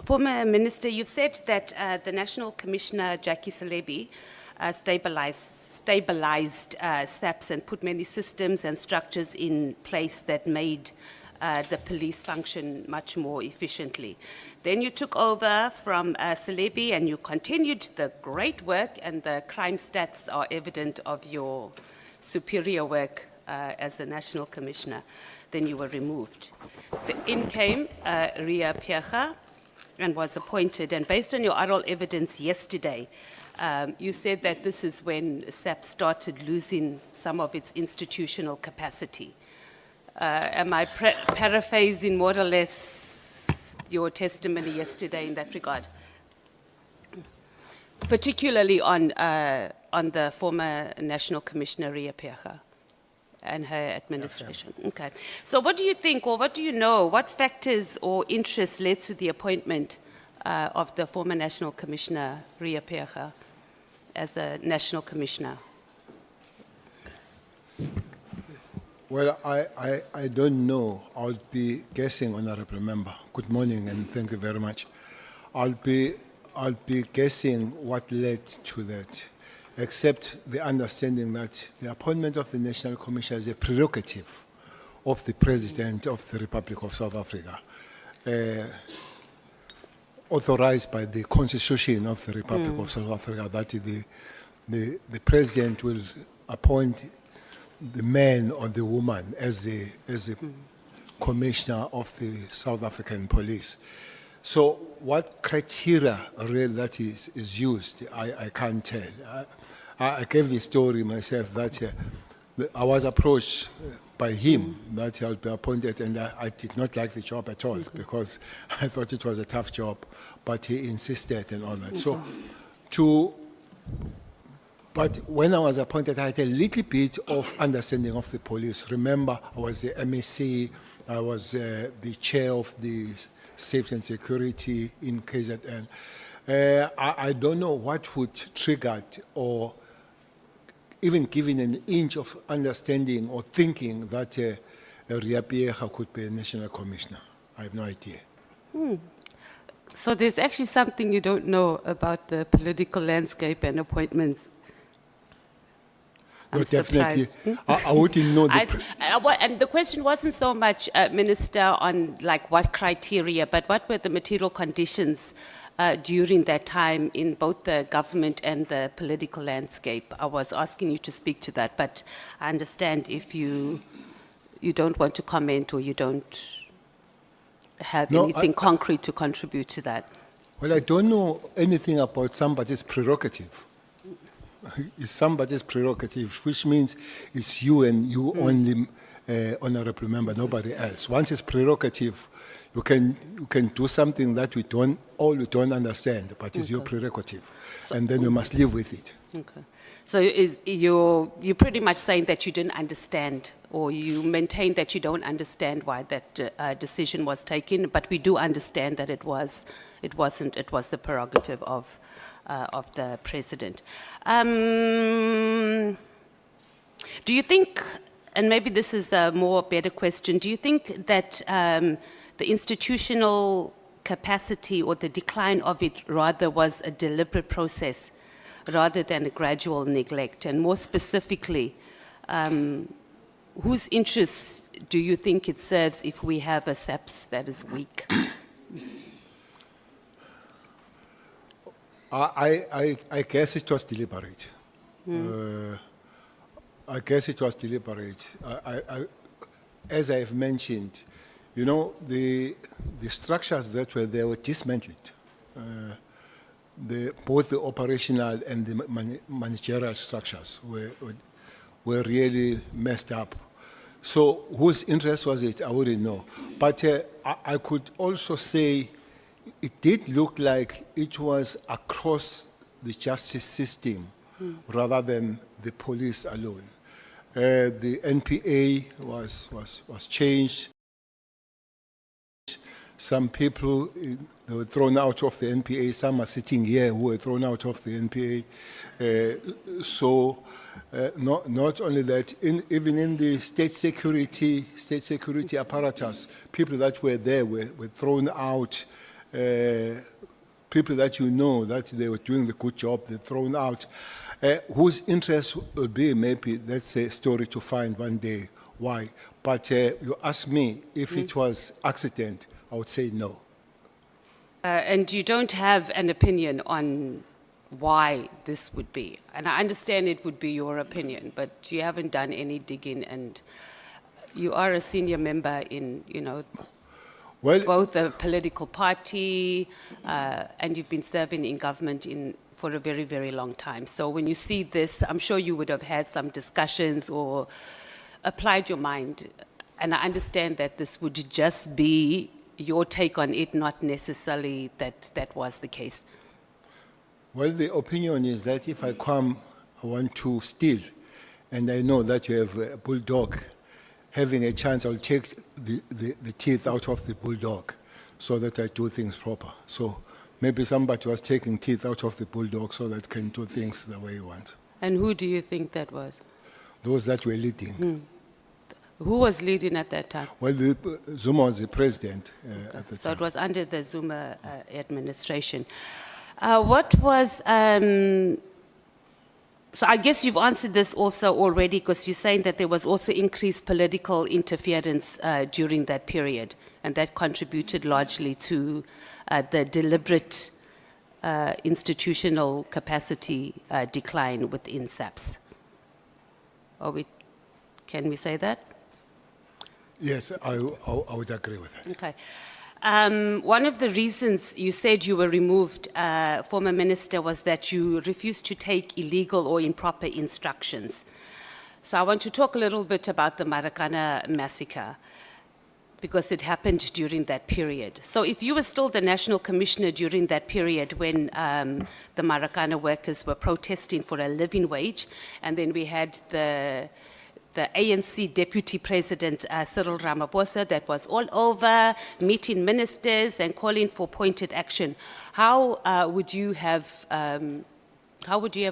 Former Minister, you've said that the National Commissioner, Bheki Cele, stabilized SAPS and put many systems and structures in place that made the police function much more efficiently. Then you took over from Cele and you continued the great work, and the crime stats are evident of your superior work as a National Commissioner. Then you were removed. In came Phiyega and was appointed, and based on your oral evidence yesterday, you said that this is when SAPS started losing some of its institutional capacity. Am I paraphrasing more or less your testimony yesterday in that regard? Particularly on the former National Commissioner, Phiyega, and her administration. Okay. So what do you think, or what do you know, what factors or interests led to the appointment of the former National Commissioner, Phiyega, as the National Commissioner? Well, I don't know. I'll be guessing, Honorable Member. Good morning and thank you very much. I'll be guessing what led to that, except the understanding that the appointment of the National Commissioner is a prerogative of the President of the Republic of South Africa, authorized by the Constitution of the Republic of South Africa, that the President will appoint the man or the woman as the Commissioner of the South African Police. So what criteria really that is used, I can't tell. I gave the story myself that I was approached by him that I'll be appointed, and I did not like the job at all because I thought it was a tough job, but he insisted and all that. So but when I was appointed, I had a little bit of understanding of the police. Remember, I was the MSc, I was the chair of the safety and security in KZN. I don't know what would trigger it, or even giving an inch of understanding or thinking that Phiyega could be a national commissioner. I have no idea. So there's actually something you don't know about the political landscape and appointments. No, definitely. I wouldn't know. And the question wasn't so much, Minister, on like what criteria, but what were the material conditions during that time in both the government and the political landscape? I was asking you to speak to that, but I understand if you don't want to comment or you don't have anything concrete to contribute to that. Well, I don't know anything about somebody's prerogative. It's somebody's prerogative, which means it's you and you only, Honorable Member, nobody else. Once it's prerogative, you can do something that we don't understand, but it's your prerogative, and then you must live with it. Okay. So you're pretty much saying that you didn't understand, or you maintain that you don't understand why that decision was taken, but we do understand that it was the prerogative of the President. Do you think, and maybe this is a better question, do you think that the institutional capacity or the decline of it rather was a deliberate process rather than a gradual neglect? And more specifically, whose interests do you think it serves if we have a SAPS that is weak? I guess it was deliberate. I guess it was deliberate. As I've mentioned, you know, the structures that were there were dismantled. Both the operational and the managerial structures were really messed up. So whose interest was it? I wouldn't know. But I could also say it did look like it was across the justice system rather than the police alone. The NPA was changed. Some people they were thrown out of the NPA. Some are sitting here who were thrown out of the NPA. Not only that, even in the state security apparatus, people that were there were thrown out. people that you know that they were doing the good job, they're thrown out, whose interest will be maybe, that's a story to find one day why. But you ask me if it was accident, I would say no. And you don't have an opinion on why this would be. And I understand it would be your opinion, but you haven't done any digging, and you are a senior member in, Well, both a political party, and you've been serving in government for a very, very long time. So when you see this, I'm sure you would have had some discussions or applied your mind. And I understand that this would just be your take on it, not necessarily that that was the case. well, the opinion is that if I come, I want to steal, and I know that you have a bulldog, having a chance, I'll take the teeth out of the bulldog so that I do things proper. So maybe somebody was taking teeth out of the bulldog so that can do things the way he wants. And who do you think that was? Those that were leading. Who was leading at that time? Well, Zuma was the president at the So time. it was under the Zuma administration. What was, so I guess you've answered this also already, because you're saying that there was also increased political interference during that period, and that contributed largely to the deliberate institutional capacity decline within SAPS. Can we say that? Yes, I would agree with that. Okay. One of the reasons you said you were removed, former minister, was that you refused to take illegal or improper instructions. So I want to talk a little bit about the Marikana massacre, because it happened during that period. So if you were still the national commissioner during that period when the Marikana workers were protesting for a living wage, and then we had the ANC Deputy President Cyril Ramaphosa that was all over, meeting ministers and calling for pointed action. How would you have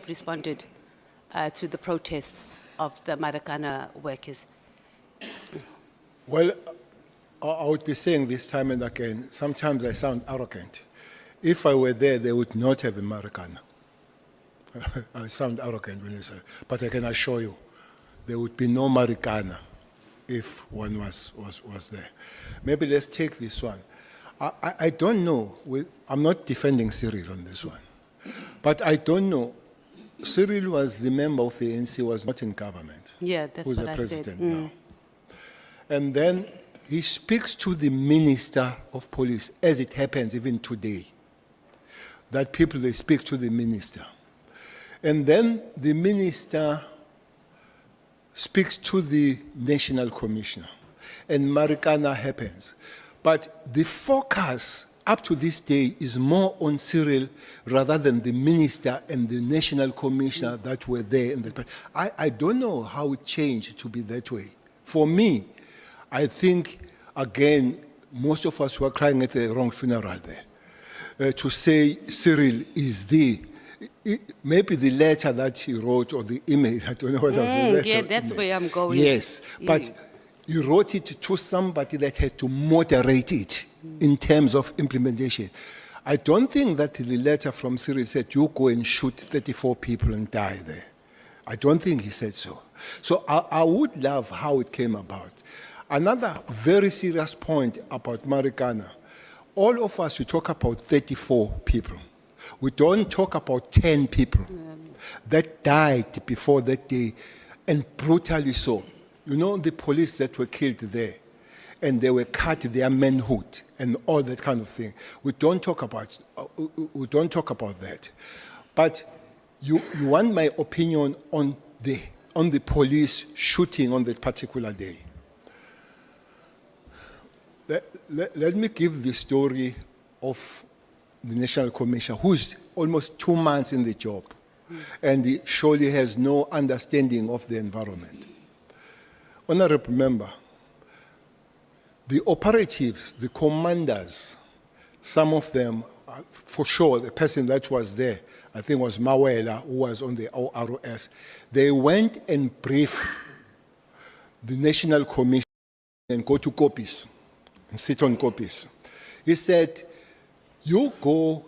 responded to the protests of the Marikana workers? Well, I would be saying this time and again, sometimes I sound arrogant. If I were there, they would not have a Marikana. I sound arrogant when I say, but I can assure you, there would be no Marikana if one was there. Maybe let's take this one. I don't know, I'm not defending Cyril on this one, but I don't know. Cyril was the member of the ANC, was not in government. Yeah, that's who's what the I president said. now. And then he speaks to the Minister of Police, as it happens even today, that people, they speak to the minister. And then the minister speaks to the National Commissioner, and Marikana happens. But the focus up to this day is more on Cyril rather than the minister and the National Commissioner that were there. I don't know how it changed to be that way. For me, I think, again, most of us were crying at the wrong funeral there. To say Cyril is maybe the letter that he wrote or the email, I don't know whether it was a letter. Yeah, that's where I'm going. Yes, but he wrote it to somebody that had to moderate it in terms of implementation. I don't think that the letter from Cyril said, you go and shoot 34 people and die there. I don't think he said so. So I would love how it came about. Another very serious point about Marikana, all of us, we talk about 34 people. We don't talk about 10 people that died before that day, and brutally so. You know, the police that were killed there, and they were cut their manhood and all that kind of thing. We don't talk about that. But you want my opinion on the police shooting on that particular day. Let me give the story of the National Commissioner, who's almost 2 months in the job, and he surely has no understanding of the environment. Honorable Member, the operatives, the commanders, some of them, for sure, the person that was there, I think was Mawela, who was on the ORS, they went and briefed the National Commission and go to copies and sit on copies. He said, You go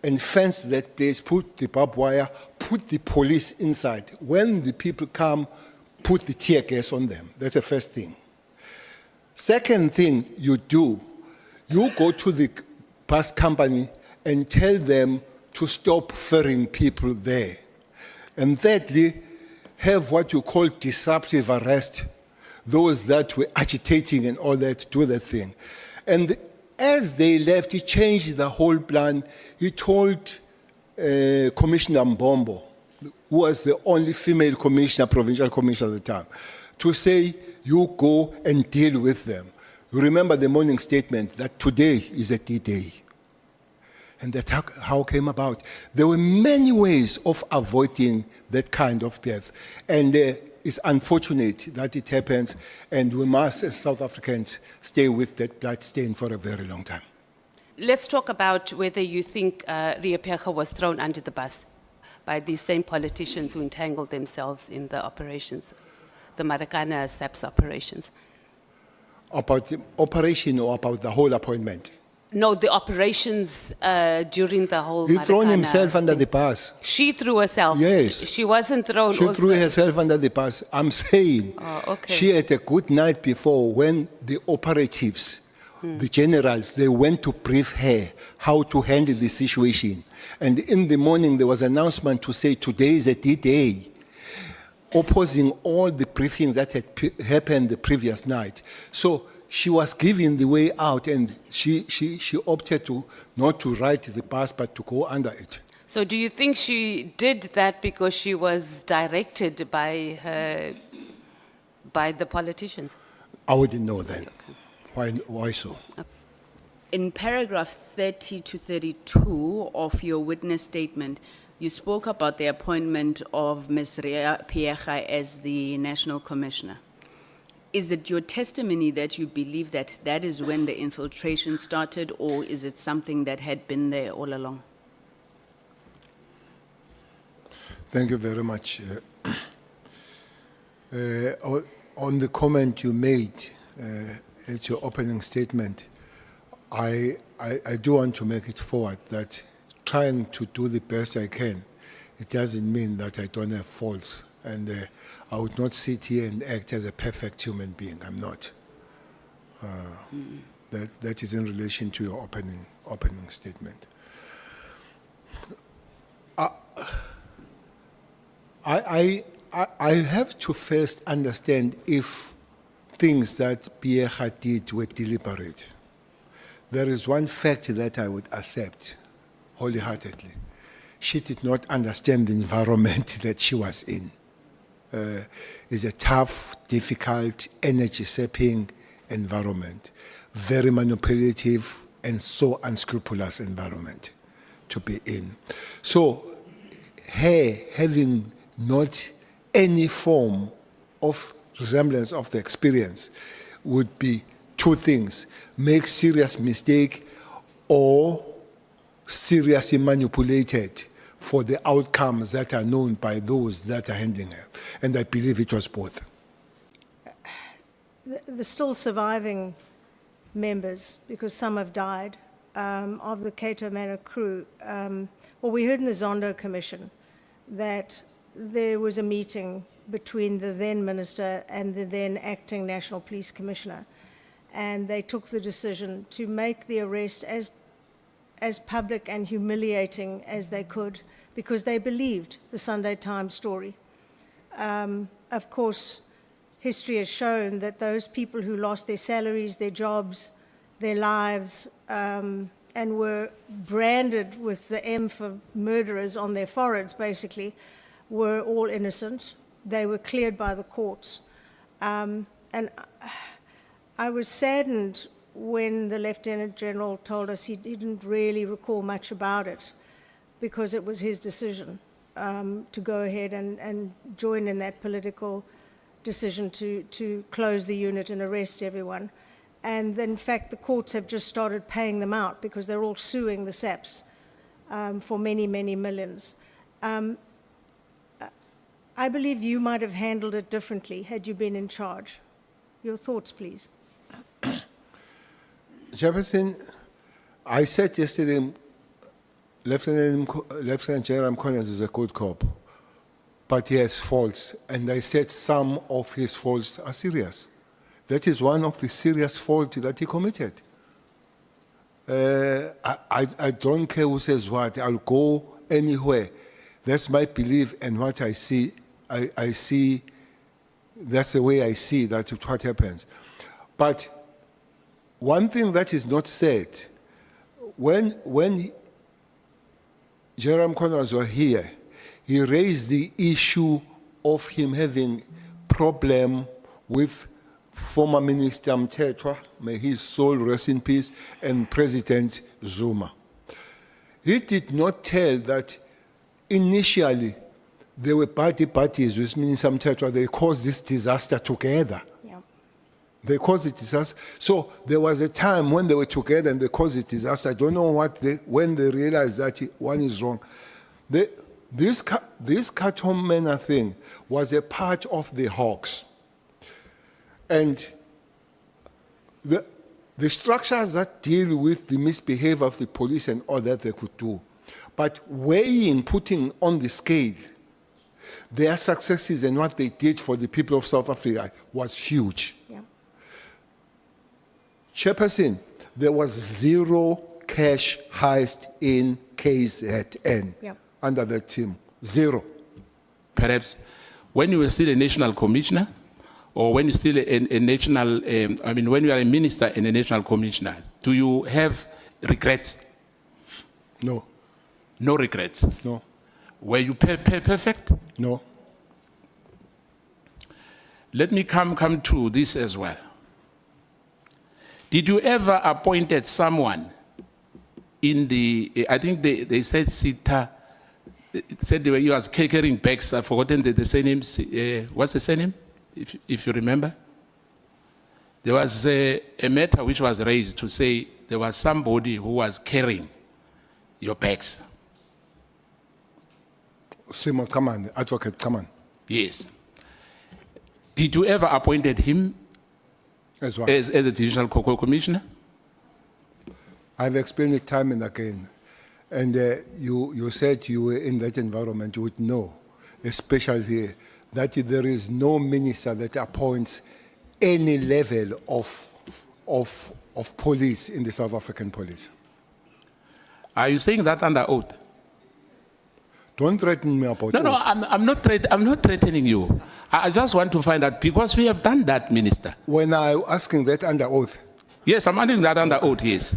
and fence that place, put the barbed wire, put the police inside. When the people come, put the tear gas on them. That's the first thing. Second thing you do, you go to the bus company and tell them to stop ferrying people there. And thirdly, have what you call disruptive arrest, those that were agitating and all that, do that thing. And as they left, he changed the whole plan. He told Commissioner Mbombo, who was the only female commissioner, provincial commissioner at the time, to say, you go and deal with them. You remember the morning statement that today is a D-Day. And that's how it came about. There were many ways of avoiding that kind of death. And it's unfortunate that it happens, and we must, as South Africans, stay with that blood stain for a very long time. Let's talk about whether you think Ria Phiyega was thrown under the bus by these same politicians who entangled themselves in the operations, the Marikana SAPS operations. About the operation or about the whole appointment? No, the operations during the whole He thrown Marikana himself under thing. the bus. She threw herself? Yes. She wasn't thrown She also? threw herself under the bus. I'm saying okay. she had a good night before when the operatives, the generals, they went to brief her how to handle the situation. And in the morning, there was an announcement to say today is a D-Day, opposing all the briefings that had happened the previous night. So she was given the way out, and she opted to not to ride the bus, but to go under it. So do you think she did that because she was directed by the politicians? I wouldn't know then. Why so? In paragraph 30 to 32 of your witness statement, you spoke about the appointment of Ms. Ria Phiyega as the National Commissioner. Is it your testimony that you believe that that is when the infiltration started, or is it something that had been there all along? Thank you very much. On the comment you made at your opening statement, I do want to make it forward that trying to do the best I can, it doesn't mean that I don't have faults. And I would not sit here and act as a perfect human being. I'm not. That is in relation to your opening statement. I have to first understand if things that Phiyega did were deliberate. There is one fact that I would accept wholeheartedly. She did not understand the environment that she was in. It's a tough, difficult, energy-sapping environment, very manipulative and so unscrupulous environment to be in. So her having not any form of resemblance of the experience would be two things: make serious mistake or seriously manipulated for the outcomes that are known by those that are handling her. And I believe it was both. The still surviving members, because some have died, of the Cato Manor crew, well, we heard in the Zondo Commission that there was a meeting between the then minister and the then acting National Police Commissioner, and they took the decision to make the arrest as public and humiliating as they could, because they believed the Sunday Times story. Of course, history has shown that those people who lost their salaries, their jobs, their lives, and were branded with the M for murderers on their foreheads, basically, were all innocent. They were cleared by the courts. And I was saddened when the Lieutenant General told us he didn't really recall much about it, because it was his decision to go ahead and join in that political decision to close the unit and arrest everyone. And in fact, the courts have just started paying them out because they're all suing the SAPS for many, many millions. I believe you might have handled it differently had you been in charge. Your thoughts, please. Jefferson, I said yesterday, Lieutenant General Collins is a good cop, but he has faults, and I said some of his faults are serious. That is one of the serious faults that he committed. I don't care who says what. I'll go anywhere. That's my belief, and what I see, I see. That's the way I see that what happens. But one thing that is not said, when Jerome Connors was here, he raised the issue of him having problem with former Minister Mthethwa, may his soul rest in peace, and President Zuma. He did not tell that initially there were parties with Minister Mthethwa, they caused this disaster together. Yeah. They caused the disaster. So there was a time when they were together and they caused the disaster. I don't know when they realized that one is wrong. This Katom Manor thing was a part of the Hawks. And the structures that deal with the misbehavior of the police and all that they could do. But weighing, putting on the scale, their successes and what they did for the people of South Africa was huge. Yeah. Chairperson, there was zero cash heist in KZN under that team. Zero. Perhaps when you were still a national commissioner, or when you're still a national, when you are a minister and a national commissioner, do you have regrets? No. No regrets? No. Were you perfect? No. Let me come to this as well. Did you ever appointed someone in the, I think they said Sita, said he was carrying bags, I've forgotten the surname, what's the surname, if you remember? There was a matter which was raised to say there was somebody who was carrying your bags. Simon, come on, advocate, come on. Yes. Did you ever appointed him As well. as a divisional commissioner? I've explained it time and again. And you said you were in that environment, you would know, especially that there is no minister that appoints any level of police in the South African police. Are you saying that under oath? Don't threaten me about No, oath. I'm not threatening you. I just want to find out, because we have done that, Minister. When I'm asking that under oath, Yes, I'm asking that under oath, yes.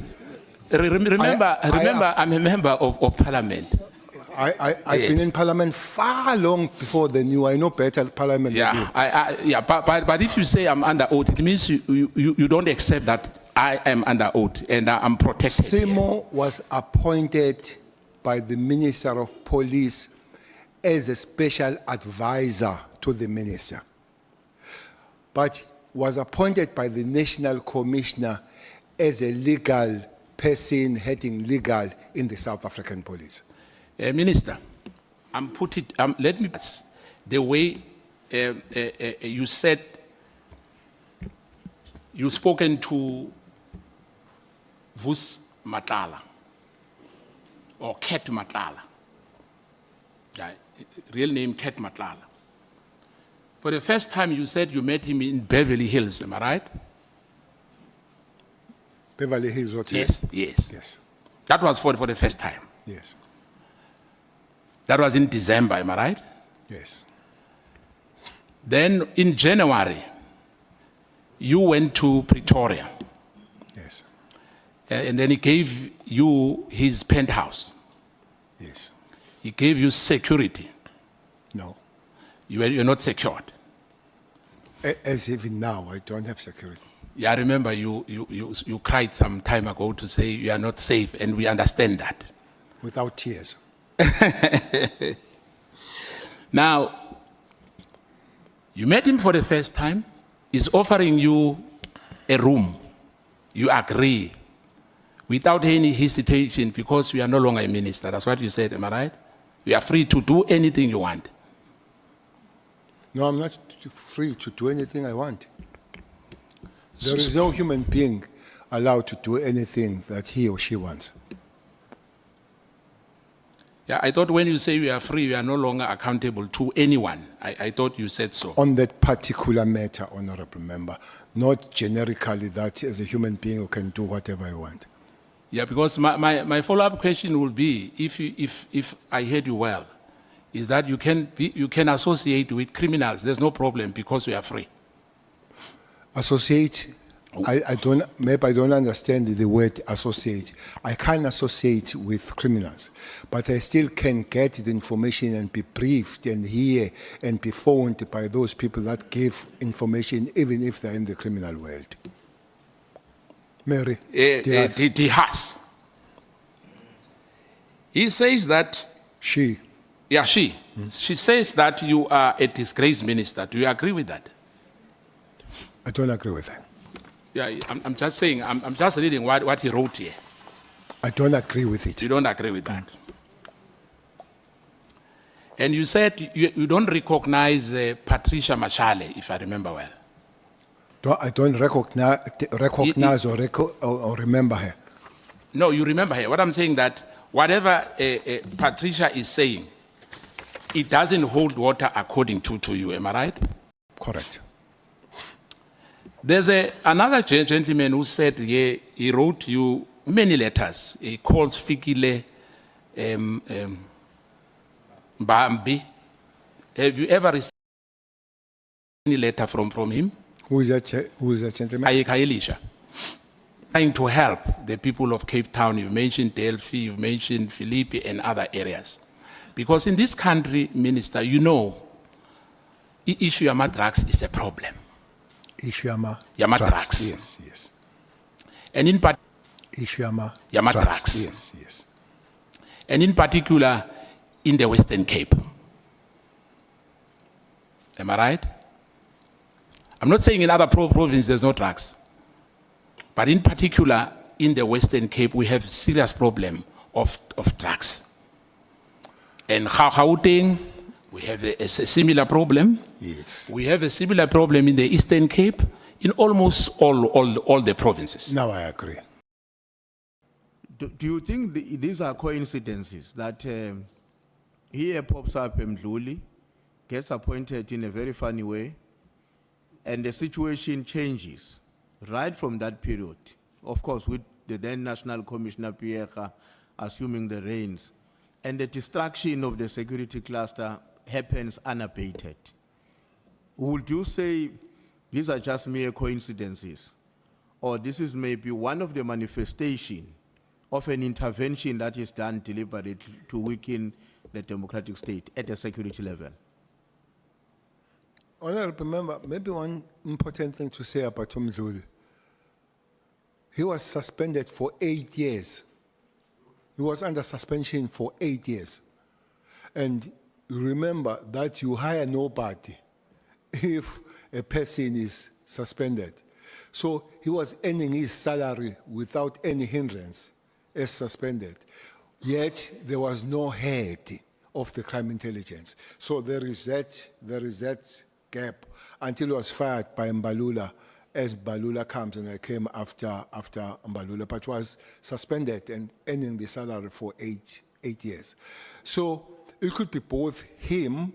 Remember, I'm a member of Parliament. I've Yes. been in Parliament far long before than you. I know better Parliament than you. But if you say I'm under oath, it means you don't accept that I am under oath and I'm protected. Simo was appointed by the Minister of Police as a special advisor to the minister, but was appointed by the National Commissioner as a legal person heading legal in the South African Police. Minister, let me, the way you said, you spoken to Vus Matala, or Ket Matala. Yeah, real name Ket Matala. For the first time you said you met him in Beverly Hills, am I right? Beverly Hills Hotel. Yes, yes. Yes. That was for the first time. Yes. That was in December, am I right? Yes. Then in January, you went to Pretoria. Yes. And then he gave you his penthouse. Yes. He gave you security. No. You're not secured. As even now, I don't have security. Yeah, I remember you cried some time ago to say you are not safe, and we understand that. Without tears. Now, you met him for the first time. He's offering you a room. You agree without any hesitation because you are no longer a minister. That's what you said, am I right? You are free to do anything you want. No, I'm not free to do anything I want. There is no human being allowed to do anything that he or she wants. Yeah, I thought when you say we are free, we are no longer accountable to anyone. I thought you said so. On that particular matter, honorable member, not generically that as a human being you can do whatever you want. Yeah, because my follow-up question will be, if I heard you well, is that you can associate with criminals. There's no problem because we are free. Associate, maybe I don't understand the word associate. I can't associate with criminals, but I still can get the information and be briefed and hear and be phoned by those people that give information, even if they're in the criminal world. Mary, Dihas. He says that, she, she says that you are a disgraced minister. Do you agree with that? I don't agree with that. Yeah, I'm just saying, I'm just reading what he wrote here. I don't agree with it. You don't agree with that? And you said you don't recognize Patricia Machale, if I remember well. I don't recognize or remember her. No, you remember her. What I'm saying that whatever Patricia is saying, it doesn't hold water according to you. Am I right? Correct. There's another gentleman who said he wrote you many letters. He calls Fikile Bambi. Have you ever received any letter from him? Who is that gentleman? Ayeka Elisha. Trying to help the people of Cape Town. You mentioned Delphi, you mentioned Philippi and other areas. Because in this country, Minister, you know, issue of drugs is a problem. Ishiyama drugs. Yes. And in particular, Ishiyama drugs. Yes. And in particular, in the Western Cape. Am I right? I'm not saying in other provinces there's no drugs. But in particular, in the Western Cape, we have serious problem of drugs. And Gauteng, we have a similar problem. Yes. We have a similar problem in the Eastern Cape, in almost all the provinces. Now I agree. Do you think these are coincidences that here pops up Mdluli, gets appointed in a very funny way, and the situation changes right from that period? Of course, with the then National Commissioner Phiyega assuming the reins, and the destruction of the security cluster happens unabated. Would you say these are just mere coincidences, or this is maybe one of the manifestations of an intervention that is done deliberately to weaken the democratic state at the security level? Honorable member, maybe one important thing to say about Mdluli. He was suspended for 8 years. He was under suspension for 8 years. And remember that you hire nobody if a person is suspended. So he was earning his salary without any hindrance as suspended. Yet there was no head of the crime intelligence. So there is that gap until he was fired by Mbalula, as Mbalula comes, and I came after Mbalula, but was suspended and earning the salary for eight years. So it could be both him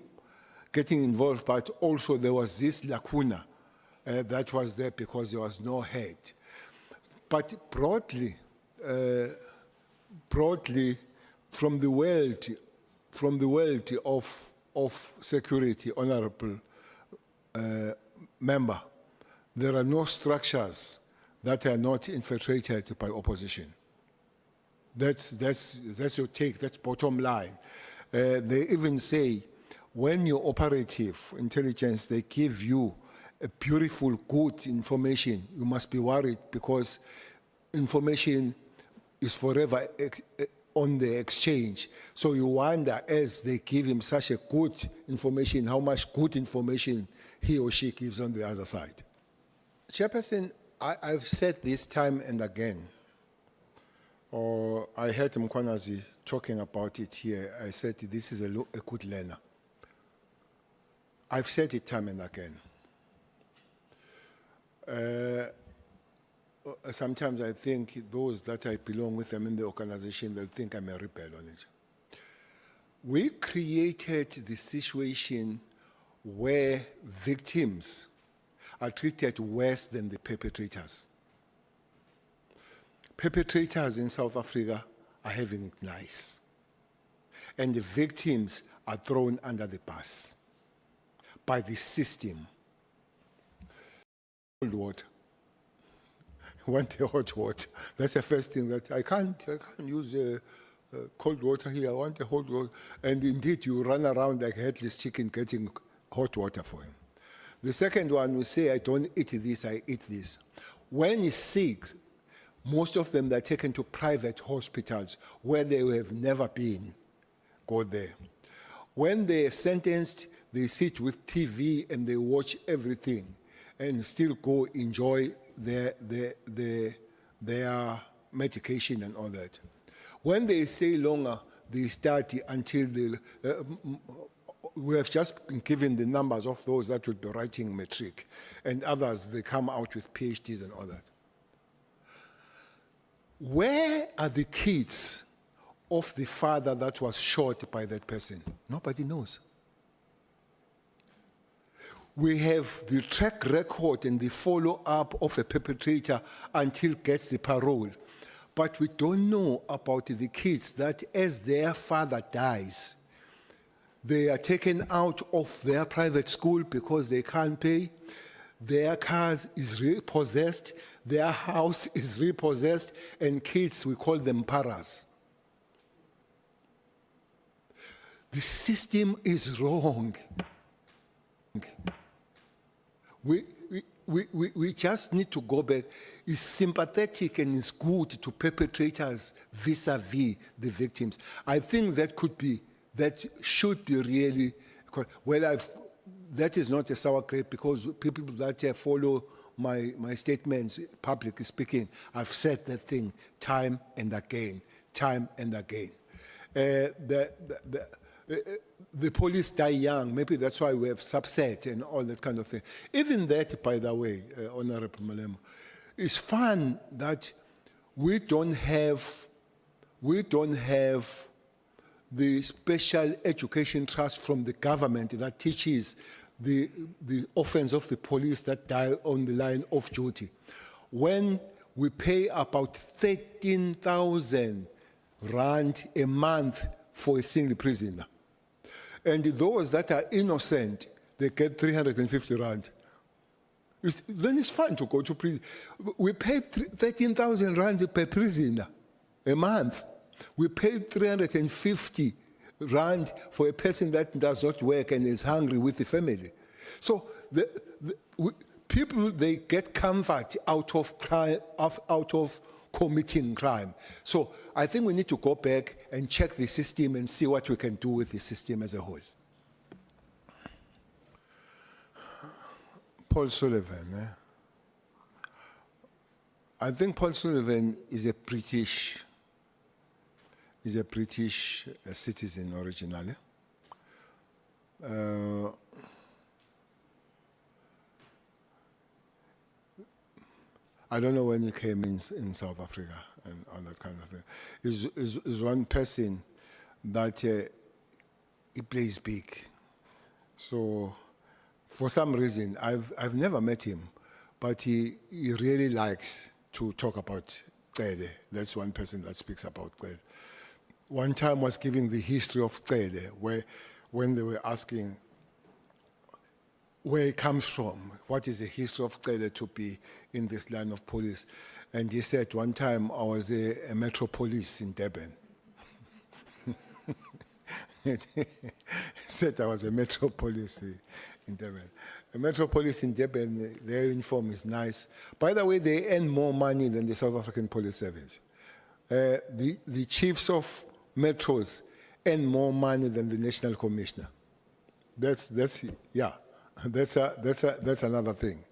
getting involved, but also there was this lacuna that was there because there was no head. But broadly, from the world of security, honorable member, there are no structures that are not infiltrated by opposition. That's your take, that's bottom line. They even say, when your operative intelligence, they give you a beautiful, good information, you must be worried because information is forever on the exchange. So you wonder, as they give him such a good information, how much good information he or she gives on the other side. Chairperson, I've said this time and again, or I heard Mkwanazi talking about it here. I said this is a good learner. I've said it time and again. sometimes I think those that I belong with them in the organization, they'll think I'm a rebel on it. We created the situation where victims are treated worse than the perpetrators. Perpetrators in South Africa are having it nice. And the victims are thrown under the bus by the system. Cold water. Want a hot water. That's the first thing that I can't use cold water here. I want a hot water. And indeed, you run around like a headless chicken getting hot water for him. The second one will say, I don't eat this, I eat this. When he's sick, most of them are taken to private hospitals where they have never been. Go there. When they're sentenced, they sit with TV and they watch everything and still go enjoy their medication and all that. When they stay longer, they study until they... we have just been given the numbers of those that will be writing matric, and others, they come out with PhDs and all that. Where are the kids of the father that was shot by that person? Nobody knows. We have the track record and the follow-up of a perpetrator until gets the parole. But we don't know about the kids that as their father dies, they are taken out of their private school because they can't pay. Their cars is repossessed. Their house is repossessed. And kids, we call them paras. The system is wrong. We just need to go back. It's sympathetic and it's good to perpetrators vis-a-vis the victims. I think that should be really, well, that is not a sour grape because people that follow my statements, publicly speaking, I've said that thing time and again. The police die young, maybe that's why we have subset and all that kind of thing. Even that, by the way, Honorable Malema, it's fun that we don't have the special education trust from the government that teaches the offense of the police that die on the line of duty. When we pay about 13,000 rand a month for a single prisoner, and those that are innocent, they get 350 rand. Then it's fine to go to prison. We pay 13,000 rand per prisoner a month. We pay 350 rand for a person that does not work and is hungry with the family. So people, they get comfort out of crime, out of committing crime. So I think we need to go back and check the system and see what we can do with the system as a whole. Paul Sullivan. I think Paul Sullivan is a British citizen originally. I don't know when he came in South Africa and all that kind of thing. Is one person that he plays big. So for some reason, I've never met him, but he really likes to talk about Cele. That's one person that speaks about Cele. One time was giving the history of Cele, when they were asking where it comes from, what is the history of Cele to be in this line of police. And he said, one time I was a metro police in Durban. He said I was a metro police in Durban. A metro police in Durban, their uniform is nice. By the way, they earn more money than the South African Police Service. The chiefs of metros earn more money than the National Commissioner. That's another thing.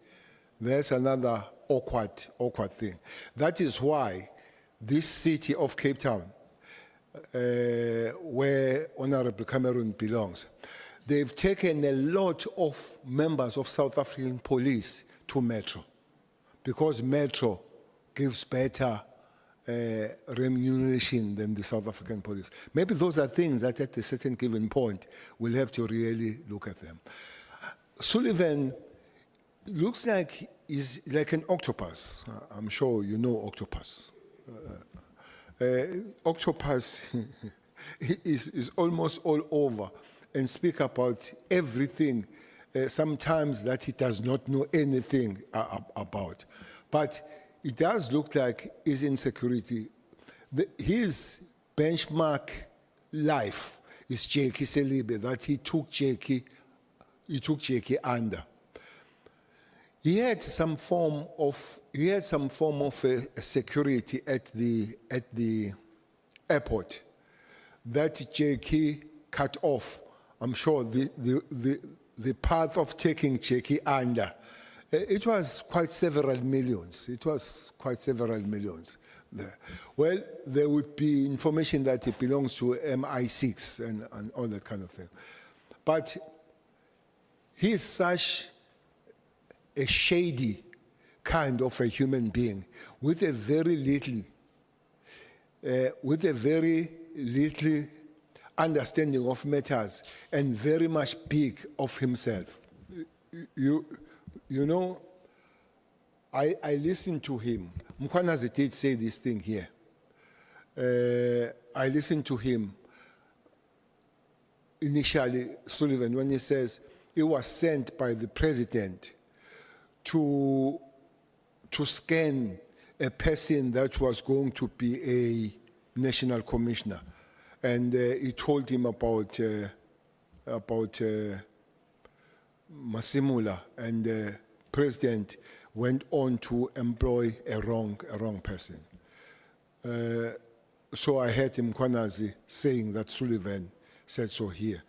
That's another awkward thing. That is why this city of Cape Town, where Honorable Cameron belongs, they've taken a lot of members of South African police to Metro, because Metro gives better remuneration than the South African police. Maybe those are things that at a certain given point we'll have to really look at them. Sullivan looks like he's like an octopus. I'm sure you know octopus. Octopus is almost all over and speak about everything, sometimes that he does not know anything about. But it does look like his insecurity. His benchmark life is Bheki Cele, that he took Bheki under. He had some form of security at the airport that Bheki cut off. I'm sure the path of taking Bheki under, it was quite several millions. It was quite several millions there. Well, there would be information that it belongs to MI6 and all that kind of thing. But he is such a shady kind of a human being with a very little understanding of matters and very much big of himself. You know, I listened to him. Mkwanazi did say this thing here. I listened to him initially, Sullivan, when he says he was sent by the president to scan a person that was going to be a national commissioner. And he told him about Masimula, and the president went on to employ a wrong person. So I heard him, Kwanazi, saying that Sullivan said so here.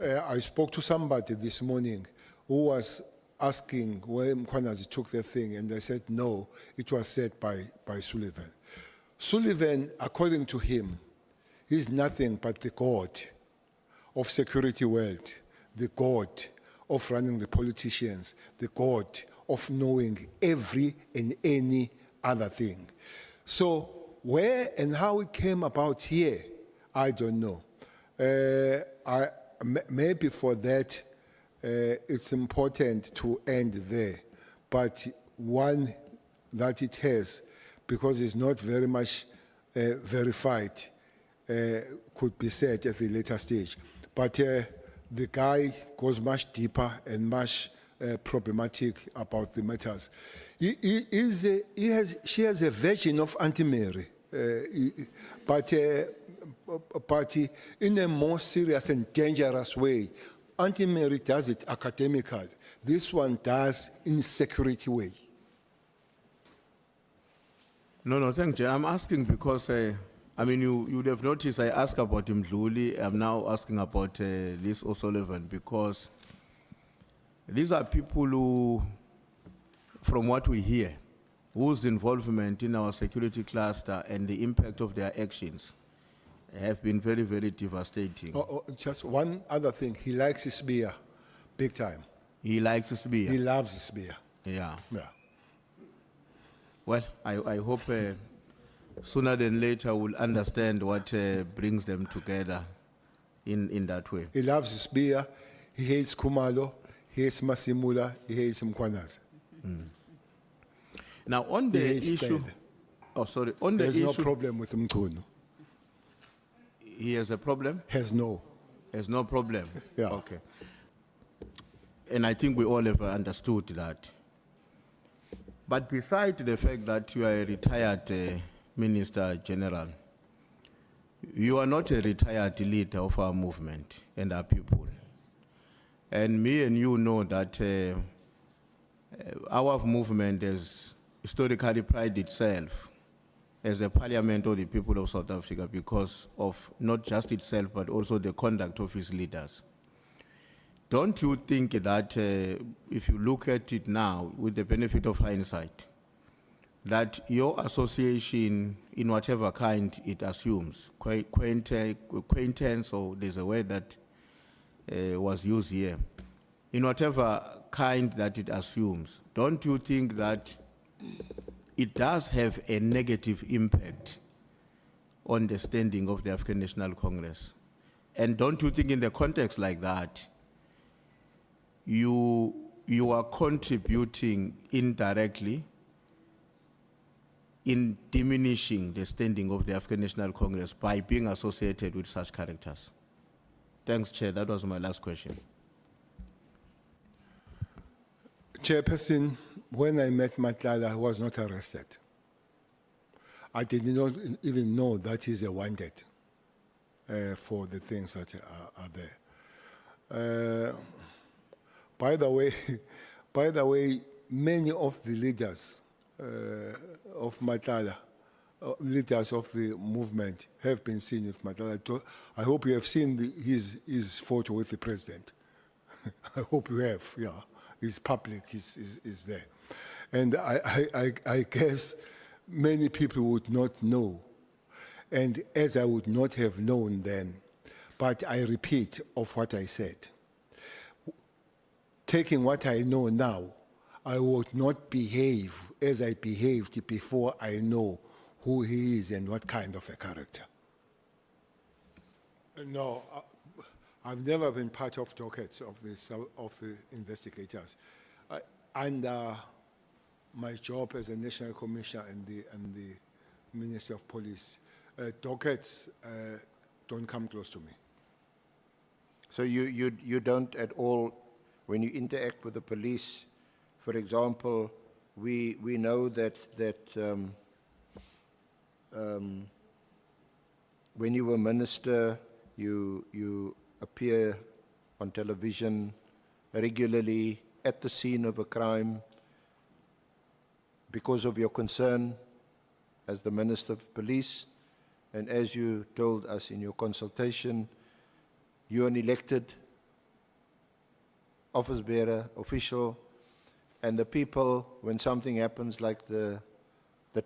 I spoke to somebody this morning who was asking where Mkwanazi took the thing, and they said, no, it was said by Sullivan. Sullivan, according to him, is nothing but the god of security world, the god of running the politicians, the god of knowing every and any other thing. So where and how it came about here, I don't know. Maybe for that, it's important to end there, but one that it has, because it's not very much verified, could be said at a later stage. But the guy goes much deeper and much problematic about the matters. She has a version of Auntie Mary, but in a more serious and dangerous way. Auntie Mary does it academical. This one does in security way. No, thank you. I'm asking because, I mean, you would have noticed I asked about Mdluli. I'm now asking about this O'Sullivan because these are people who, from what we hear, whose involvement in our security cluster and the impact of their actions have been very, very devastating. Just one other thing. He likes his beer, big time. He likes his beer. He loves his beer. Yeah. Yeah. Well, I hope sooner than later we'll understand what brings them together in that way. He loves his beer. He hates Kumalo. He hates Masimula. He hates Mkwanazi. Now, on the hates issue, Ted. on the There's issue, no problem with Mkunu. he has a problem? Has no. There's no problem? Yeah. Okay. And I think we all have understood that. But besides the fact that you are a retired Minister General, you are not a retired leader of our movement and our people. And me and you know that our movement has historically prided itself as a parliament of the people of South Africa because of not just itself, but also the conduct of its leaders. Don't you think that if you look at it now with the benefit of hindsight, that your association in whatever kind it assumes, acquaintance, or there's a word that was used here, in whatever kind that it assumes, don't you think that it does have a negative impact on the standing of the African National Congress. And don't you think in the context like that, you are contributing indirectly in diminishing the standing of the African National Congress by being associated with such characters? Thanks, Chair. That was my last question. Chairperson, when I met Matlala, I was not arrested. I did not even know that he's a wanted for the things that are there. By the way, many of the leaders of Matlala, leaders of the movement, have been seen with Matlala. I hope you have seen his photo with the president. I hope you have, yeah. It's public, is there. And I guess many people would not know, and as I would not have known then, but I repeat of what I said. Taking what I know now, I would not behave as I behaved before I know who he is and what kind of a character. No, I've never been part of dockets of the investigators. Under my job as a National Commissioner and the Minister of Police, dockets don't come close to me. So you don't at all, when you interact with the police, for example, we know that when you were minister, you appear on television regularly at the scene of a crime because of your concern as the Minister of Police, and as you told us in your consultation, you're an elected office bearer, official, and the people, when something happens like the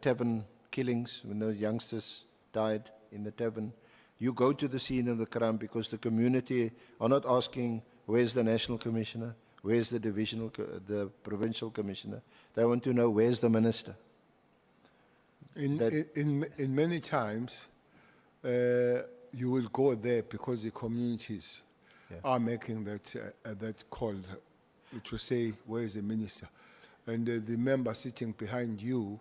tavern killings, when those youngsters died in the tavern, you go to the scene of the crime because the community are not asking, where's the National Commissioner, where's the the Provincial Commissioner? They want to know, where's the Minister? In many times, you will go there because the communities are making that call to say, where is the minister? And the member sitting behind you,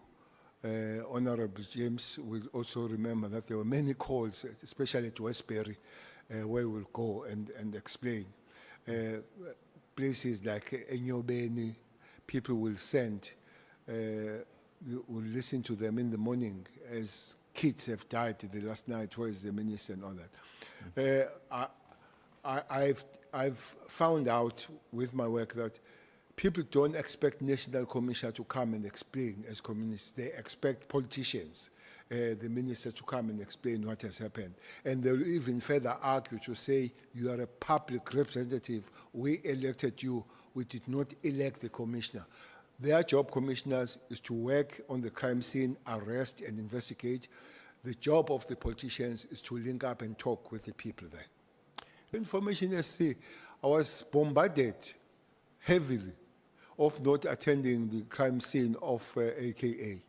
Honorable James, will also remember that there were many calls, especially to Westbury, where we'll go and explain. Places like Enyobeni, people will send, will listen to them in the morning as kids have died the last night, where is the minister and all that. I've found out with my work that people don't expect National Commissioner to come and explain as communists. They expect politicians, the minister, to come and explain what has happened. And they'll even further argue to say, you are a public representative. We elected you. We did not elect the commissioner. Their job, commissioners, is to work on the crime scene, arrest and investigate. The job of the politicians is to link up and talk with the people there. Information SC, I was bombarded heavily of not attending the crime scene of AKA.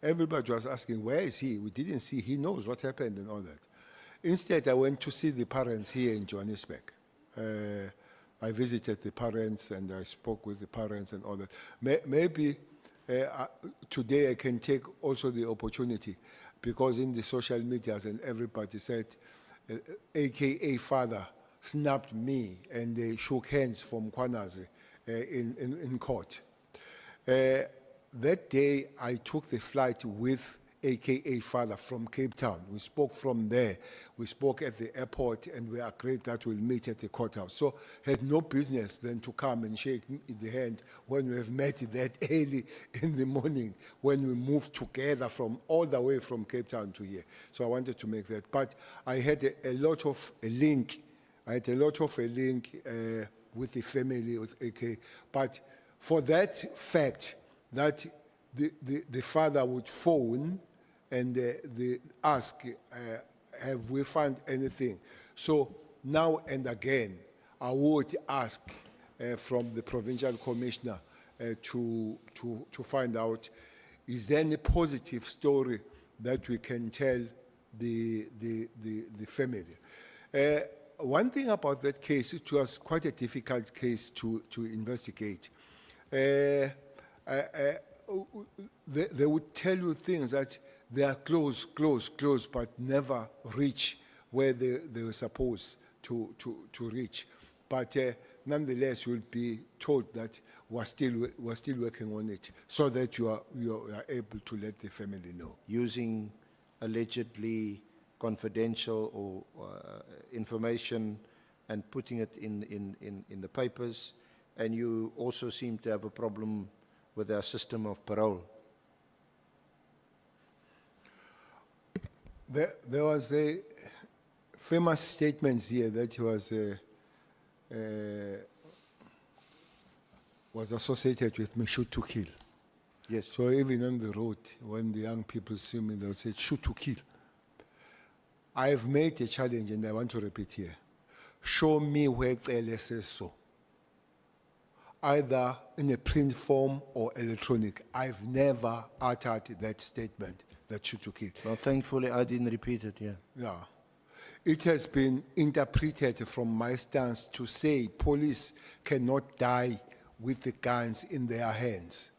Everybody was asking, where is he? We didn't see, he knows what happened and all that. Instead, I went to see the parents here in Johannesburg. I visited the parents and I spoke with the parents and all that. Maybe today I can take also the opportunity, because in the social medias and everybody said, AKA father snapped me and they shook hands from Kwanazi in court. That day I took the flight with AKA father from Cape Town. We spoke from there. We spoke at the airport and we agreed that we'll meet at the courthouse. So had no business then to come and shake the hand when we have met that early in the morning, when we moved together from all the way from Cape Town to here. So I wanted to make that. But I had a lot of a link. I had a lot of a link with the family, with AK. But for that fact that the father would phone and ask, have we found anything? So now and again, I would ask from the provincial commissioner to find out is there any positive story that we can tell the family? One thing about that case, it was quite a difficult case to investigate. They would tell you things that they are close, but never reach where they were supposed to reach. But nonetheless, you'll be told that we're still working on it, so that you are able to let the family know. Using allegedly confidential or information and putting it in the papers, and you also seem to have a problem with our system of parole. There was a famous statement here that was associated with me, shoot to kill. Yes. So even on the road, when the young people see me, they'll say, shoot to kill. I have made a challenge, and I want to repeat here. Show me where Cele says so. Either in a print form or electronic. I've never uttered that statement, that shoot to kill. Well, thankfully, I didn't repeat it, yeah. Yeah. It has been interpreted from my stance to say police cannot die with the guns in their hands.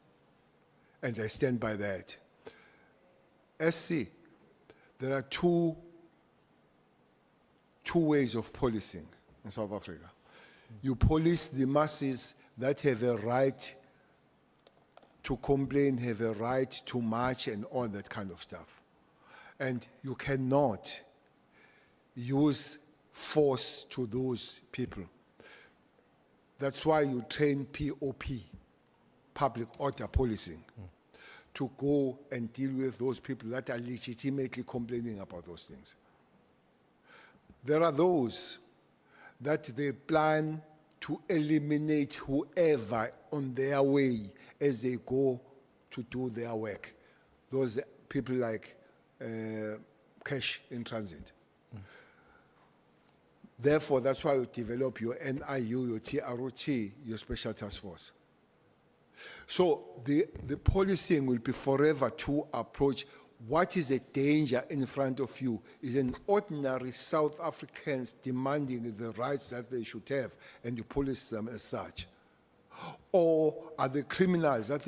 And I stand by that. SC, there are two ways of policing in South Africa. You police the masses that have a right to complain, have a right to march and all that kind of stuff. And you cannot use force to those people. That's why you train POP, public order policing, to go and deal with those people that are legitimately complaining about those things. There are those that they plan to eliminate whoever on their way as they go to do their work. Those people like cash in transit. Therefore, that's why you develop your NIU, your TROT, your special task force. So the policing will be forever to approach what is a danger in front of you is an ordinary South Africans demanding the rights that they should have, and you police them as such. Or are the criminals that